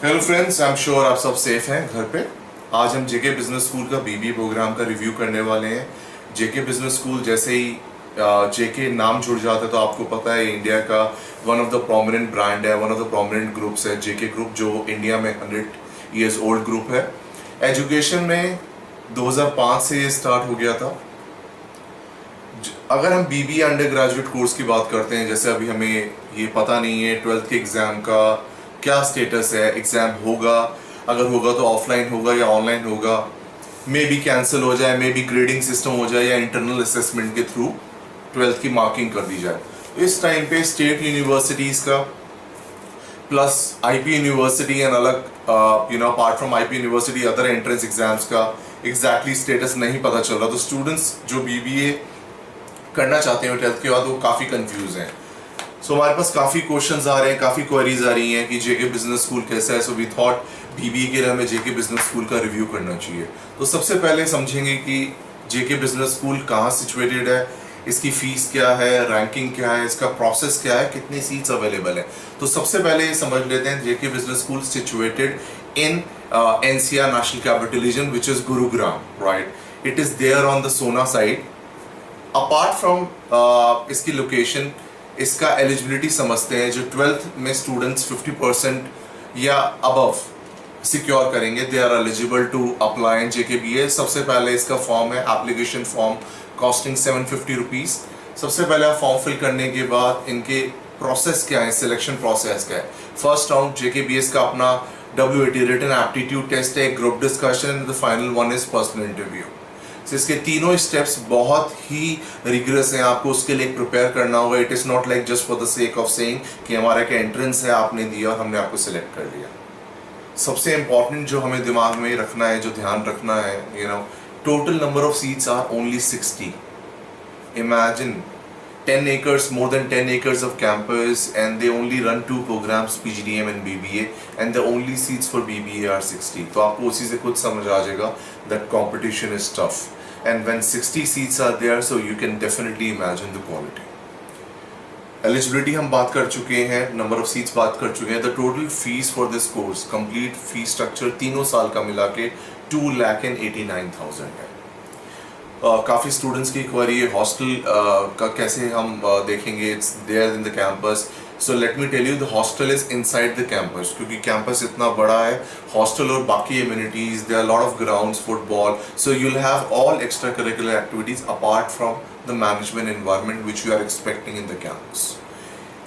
Hello friends, I am sure आप सब safe हैं घर पे। आज हम जेके बिजनेस स्कूल का बीबीए प्रोग्राम का रिव्यू करने वाले हैं। जेके बिजनेस स्कूल जैसे ही जेके नाम जुड़ जाता है तो आपको पता है इंडिया का one of the prominent brand है, one of the prominent groups है जेके ग्रुप, जो इंडिया में 100 ईयर्स ओल्ड ग्रुप है। एजुकेशन में 2005 से ये स्टार्ट हो गया था। अगर हम बीबीए अंडर ग्रेजुएट कोर्स की बात करते हैं, जैसे अभी हमें ये पता नहीं है 12th के एग्ज़ाम का क्या स्टेटस है, एग्ज़ाम होगा, अगर होगा तो ऑफलाइन होगा या ऑनलाइन होगा, मे बी कैंसिल हो जाए, मे बी ग्रेडिंग सिस्टम हो जाए या इंटरनल असेसमेंट के थ्रू 12th की मार्किंग कर दी जाए। तो इस टाइम पे स्टेट यूनिवर्सिटीज़ का प्लस आईपी यूनिवर्सिटी एंड अलग apart from IP university other entrance exams का एग्जैक्टली स्टेटस नहीं पता चल रहा। तो स्टूडेंट्स जो बीबीए करना चाहते हैं 12th के बाद वो काफ़ी कंफ्यूज हैं। सो हमारे पास काफ़ी क्वेश्चंस आ रहे हैं, काफ़ी क्वेरीज आ रही हैं कि जेके बिजनेस स्कूल कैसा है। सो वी थॉट बीबीए के लिए हमें जेके बिजनेस स्कूल का रिव्यू करना चाहिए। तो सबसे पहले समझेंगे कि जेके बिजनेस स्कूल कहाँ सिचुएटेड है, इसकी फीस क्या है, रैंकिंग क्या है, इसका प्रोसेस क्या है, कितनी सीट्स अवेलेबल है। तो सबसे पहले समझ लेते हैं JK business school situated in NCR national capital region which is Gurugram, right. It is there on the Sohna side. Apart from इसकी लोकेशन, इसका एलिजिबिलिटी समझते हैं। जो 12th में स्टूडेंट्स 50% या अबव सिक्योर करेंगे, they are eligible to apply in JKBA. सबसे पहले इसका फॉर्म है, एप्लीकेशन फॉर्म कॉस्टिंग 750 रुपीज़। सबसे पहले आप फॉर्म फिल करने के बाद इनके प्रोसेस क्या है, सिलेक्शन प्रोसेस क्या है। फर्स्ट राउंड जेकेबीएस का अपना WAT रिटन एप्टीट्यूड टेस्ट है, group discussion and the final one is personal interview. इसके तीनों स्टेप्स बहुत ही रिग्रेस हैं, आपको उसके लिए प्रिपेयर करना होगा। It is not like just for the sake of saying कि हमारा एक एंट्रेंस है, आपने दिया और हमने आपको सिलेक्ट कर लिया। सबसे इंपॉर्टेंट जो हमें दिमाग में रखना है, जो ध्यान रखना है, total number of seats are only 60। Imagine 10 acres, more than 10 acres of campus, and they only run 2 programs, PGDM and BBA, and the only seats for BBA are 60. तो आपको उसी से खुद समझ आ जाएगा that competition is tough. And when 60 seats are there, so you can definitely imagine the quality. Eligibility हम बात कर चुके हैं, number of seats बात कर चुके हैं। The total fees for this course, complete fee structure तीनों साल का मिला के 2,89,000 है। काफ़ी स्टूडेंट्स की क्वेरी है हॉस्टल का कैसे हम देखेंगे। It's there in the campus. So let me tell you, the hostel is inside the campus. क्योंकि कैंपस इतना बड़ा है, हॉस्टल और बाकी amenities, there are lot of grounds, football, so you will have all extra curricular activities apart from the management environment which you are expecting in the campus.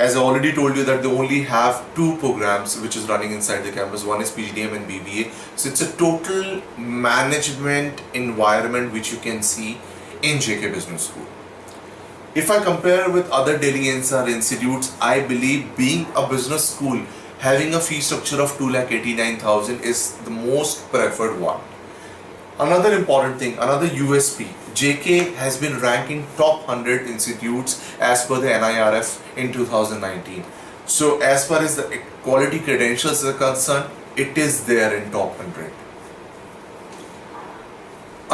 As I already told you that they only have 2 programs which is running inside the campus. One is PGDM and BBA. So it's a total management environment which you can see in JK Business School. If I compare with other Delhi NCR institutes, I believe being a business school having a fee structure of 2,89,000 is the most preferred one. Another important thing, another USP, JK has been ranking top 100 institutes as per the NIRF in 2019. So as far as the quality credentials are concerned, it is there in top 100.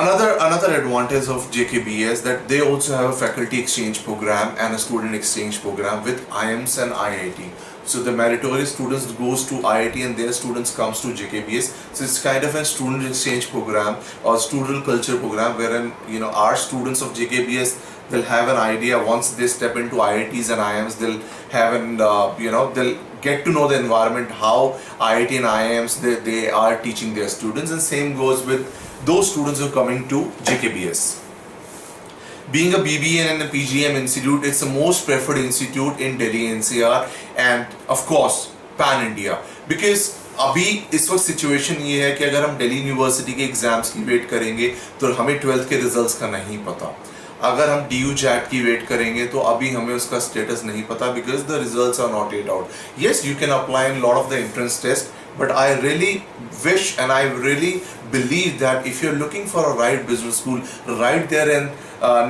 Another advantage of JKBA is that they also have a faculty exchange program and a student exchange program with IIMS and IIT. So the meritorious students goes to IIT and their students comes to JKBS. So it's kind of a student exchange program or student culture program wherein our students of JKBS, they'll have an idea once they step into IITs and IIMs, they'll have an they'll get to know the environment, how IIT and IIMs they are teaching their students, and same goes with those students who are coming to JKBS. Being a BBA and a PGM institute, it's the most preferred institute in Delhi NCR and of course pan India. Because अभी इस वक्त situation ये है कि अगर हम Delhi university के exams की वेट करेंगे तो हमें 12th के रिजल्ट्स का नहीं पता। अगर हम DU JAT की वेट करेंगे तो अभी हमें उसका स्टेटस नहीं पता, because the results are not yet out. Yes, you can apply in lot of the entrance test, but I really wish and I really believe that if you're looking for a right business school right there in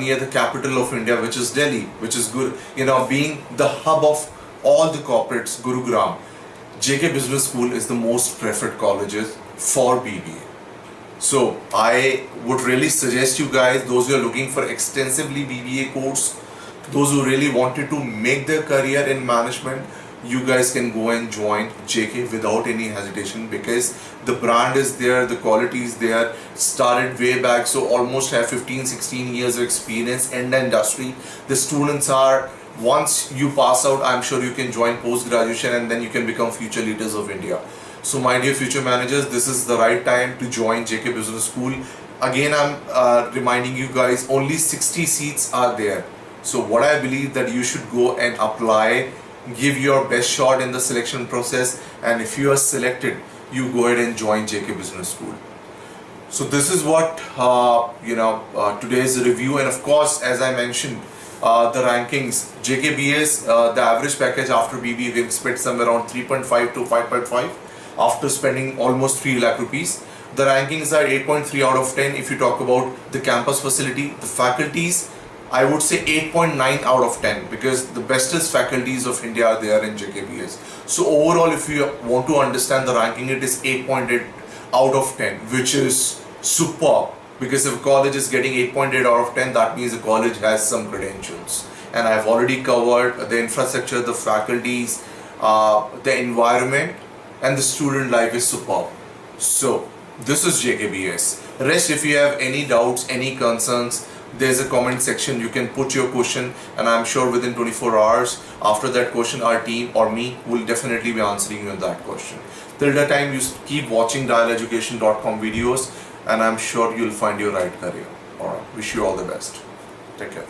near the capital of India, which is Delhi, which is good, being the hub of all the corporates, Gurugram, JK Business School is the most preferred colleges for BBA. So I would really suggest you guys, those who are looking for extensively BBA course, those who really wanted to make their career in management, you guys can go and join JK without any hesitation, because the brand is there, the quality is there, started way back, so almost have 15-16 years of experience in the industry. The students are, once you pass out, I'm sure you can join post graduation and then you can become future leaders of India. So my dear future managers, this is the right time to join JK Business School. Again, I'm reminding you guys, only 60 seats are there. So what I believe that you should go and apply, give your best shot in the selection process, and if you are selected, you go ahead and join JK Business School. So this is what today's review, and of course, as I mentioned, the rankings, JKBS, the average package after BB, you can expect somewhere around 3.5 to 5.5 after spending almost 3 lakh rupees. The rankings are 8.3 out of 10. If you talk about the campus facility, the faculties, I would say 8.9 out of 10, because the bestest faculties of India are there in JKBS. So overall, if you want to understand the ranking, it is 8.8 out of 10, which is superb. Because if a college is getting 8.8 out of 10, that means the college has some credentials. And I've already covered the infrastructure, the faculties, the environment, and the student life is superb. So this is JKBS. Rest, if you have any doubts, any concerns, there's a comment section. You can put your question, and I'm sure within 24 hours after that question, our team or me will definitely be answering you that question. Till that time, you keep watching dialeducation.com videos, and I'm sure you'll find your right career. Alright, wish you all the best. Take care.